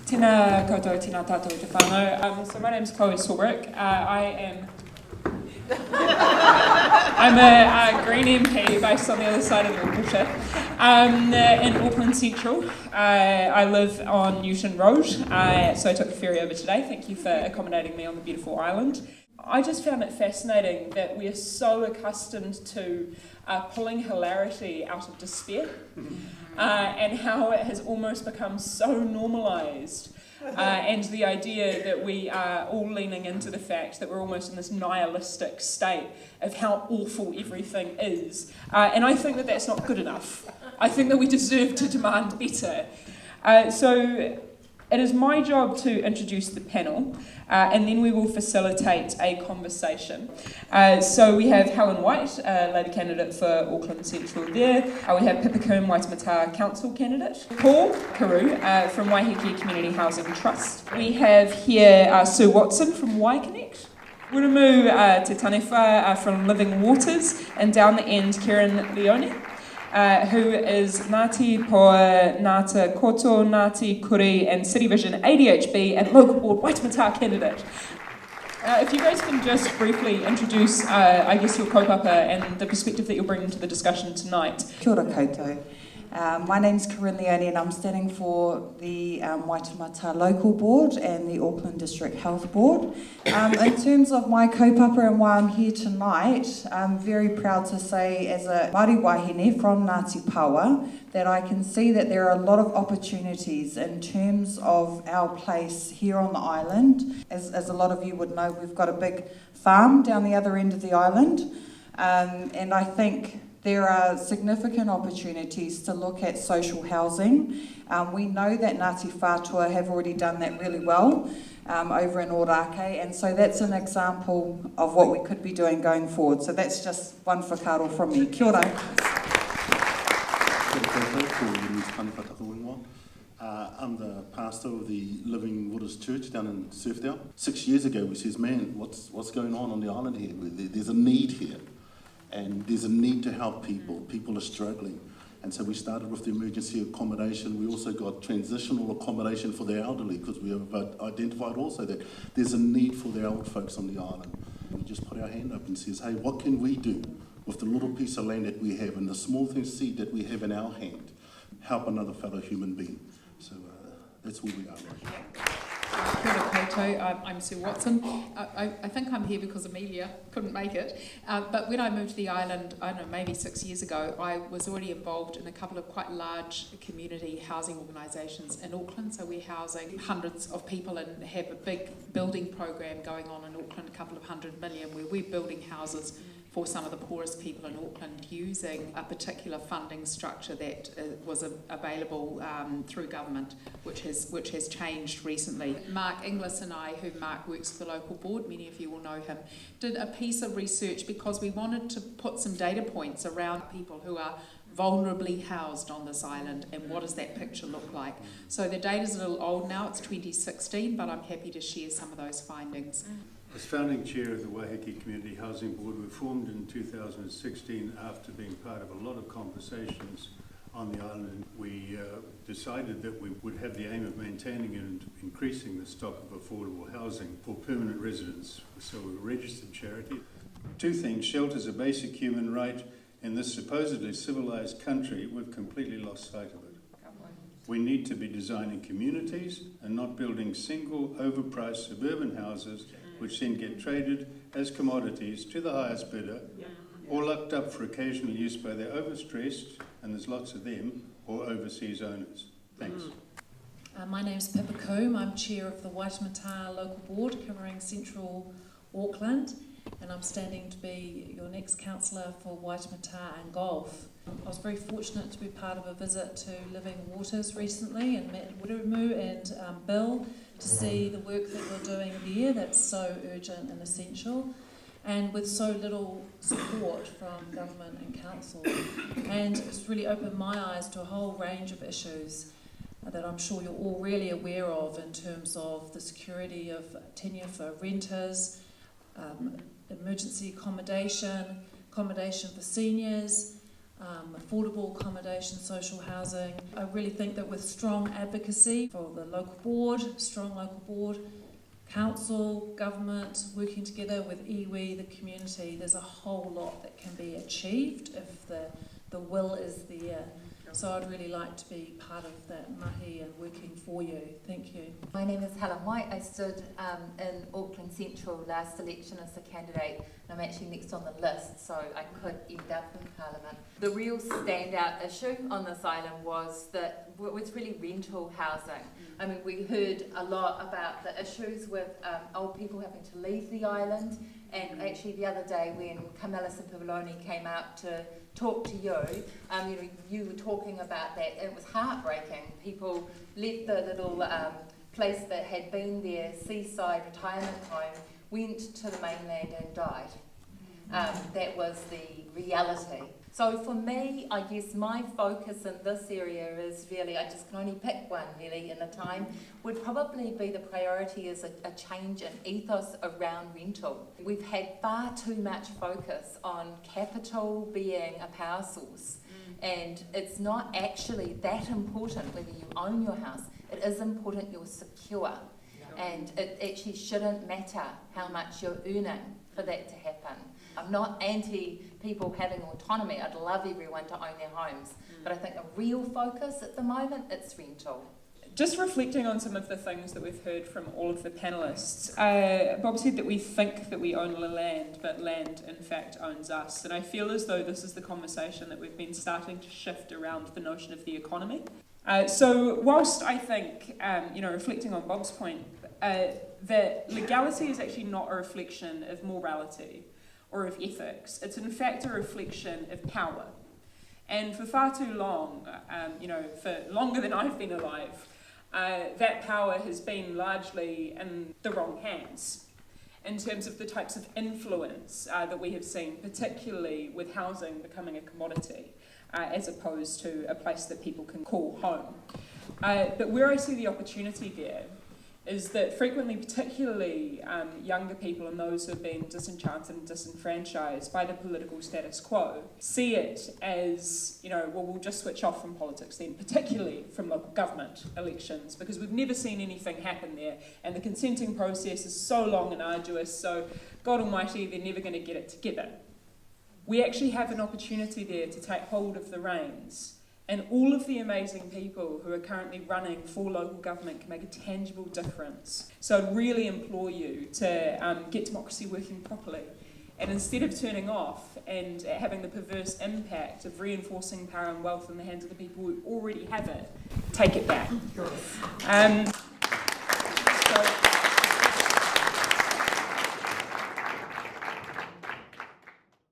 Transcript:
Tēnā koutou, tēnā tātou te whānau. So my name's Chloe Swarbrick. I'm a Green MP based on the other side of the water in Auckland Central. I live on Newton Road, so I took the ferry over today. Thank you for accommodating me on the beautiful island. I just found it fascinating that we are so accustomed to pulling hilarity out of despair and how it has almost become so normalised. And the idea that we are all leaning into the fact that we're almost in this nihilistic state of how awful everything is. And I think that that's not good enough. I think that we deserve to demand better. So it is my job to introduce the panel, and then we will facilitate a conversation. So we have Helen White, Labour candidate for Auckland Central there. We have Pippa Coombe, Waitemata Council candidate. Paul Carew from Waiheke Community Housing Trust. We have here Sue Watson from WaiConnect. Rurumu Te Tanefa from Living Waters, and down the end Kieran Leone, who is Ngāti Poa, Ngāta Koto, Ngāti Kuri and City Vision ADHB and Local Board Waitemata candidate. If you guys can just briefly introduce, I guess, your kaupapa and the perspective that you're bringing to the discussion tonight. Kia ora koutou. My name's Corinne Leone and I'm standing for the Waitemata Local Board and the Auckland District Health Board. In terms of my kaupapa and why I'm here tonight, I'm very proud to say as a Māori wahine from Ngāti Pawa that I can see that there are a lot of opportunities in terms of our place here on the island. As a lot of you would know, we've got a big farm down the other end of the island, and I think there are significant opportunities to look at social housing. We know that Ngāti Whātua have already done that really well over in Ōrākei, and so that's an example of what we could be doing going forward. So that's just one whakaaro from me. Kia ora. I'm the pastor of the Living Waters Church down in Surfdale. 6 years ago we says, man, what's going on the island here? There's a need here. And there's a need to help people. People are struggling. And so we started with the emergency accommodation. We also got transitional accommodation for the elderly because we have identified also that there's a need for the old folks on the island. And we just put our hand up and says, hey, what can we do with the little piece of land that we have and the small thing seed that we have in our hand? Help another fellow human being. So that's where we are right now. Kia ora koutou, I'm Sue Watson. I think I'm here because Amelia couldn't make it. But when I moved to the island, I don't know, maybe 6 years ago, I was already involved in a couple of quite large community housing organisations in Auckland. So we're housing hundreds of people and have a big building program going on in Auckland, a couple of $100 million, where we're building houses for some of the poorest people in Auckland using a particular funding structure that was available through government, which has changed recently. Mark Inglis and I, who Mark works for the local board, many of you will know him, did a piece of research because we wanted to put some data points around people who are vulnerably housed on this island and what does that picture look like. So the data's a little old now, it's 2016, but I'm happy to share some of those findings. As founding chair of the Waiheke Community Housing Board, we formed in 2016 after being part of a lot of conversations on the island. We decided that we would have the aim of maintaining and increasing the stock of affordable housing for permanent residents. So we're a registered charity. Two things: shelter is a basic human right. In this supposedly civilised country, we've completely lost sight of it. We need to be designing communities and not building single overpriced suburban houses which then get traded as commodities to the highest bidder, or locked up for occasional use by their overstressed, and there's lots of them, or overseas owners. Thanks. My name's Pippa Coombe. I'm chair of the Waitemata Local Board covering Central Auckland, and I'm standing to be your next councillor for Waitemata and Golf. I was very fortunate to be part of a visit to Living Waters recently and met Rurumu and Bill to see the work that we're doing there that's so urgent and essential, and with so little support from government and council. And it's really opened my eyes to a whole range of issues that I'm sure you're all really aware of in terms of the security of tenure for renters, emergency accommodation for seniors, affordable accommodation, social housing. I really think that with strong advocacy for the local board, strong local board, council, government, working together with iwi, the community, there's a whole lot that can be achieved if the will is there. So I'd really like to be part of that mahi and working for you. Thank you. My name is Helen White. I stood in Auckland Central last election as a candidate, and I'm actually next on the list, so I could end up in Parliament. The real standout issue on this island was really rental housing. I mean, we heard a lot about the issues with old people having to leave the island, and actually the other day when Camilla Cipollone came out to talk to you, you were talking about that. It was heartbreaking. People left the little place that had been their seaside retirement home, went to the mainland and died. That was the reality. So for me, I guess my focus in this area is really, I just can only pick one really in a time, would probably be the priority is a change in ethos around rental. We've had far too much focus on capital being a power source, and it's not actually that important whether you own your house. It is important you're secure, and it actually shouldn't matter how much you're earning for that to happen. I'm not anti people having autonomy. I'd love everyone to own their homes. But I think a real focus at the moment, it's rental. Just reflecting on some of the things that we've heard from all of the panellists, Bob said that we think that we own the land, but land in fact owns us. And I feel as though this is the conversation that we've been starting to shift around the notion of the economy. So whilst I think, reflecting on Bob's point, that legality is actually not a reflection of morality or of ethics. It's in fact a reflection of power. And for far too long, for longer than I've been alive, that power has been largely in the wrong hands in terms of the types of influence that we have seen, particularly with housing becoming a commodity, as opposed to a place that people can call home. But where I see the opportunity there is that frequently, particularly younger people and those who have been disenchanted and disenfranchised by the political status quo, see it as, we'll just switch off from politics then, particularly from local government elections, because we've never seen anything happen there, and the consenting process is so long and arduous, so God Almighty, they're never going to get it together. We actually have an opportunity there to take hold of the reins, and all of the amazing people who are currently running for local government can make a tangible difference. So I'd really implore you to get democracy working properly. And instead of turning off and having the perverse impact of reinforcing power and wealth in the hands of the people who already have it, take it back.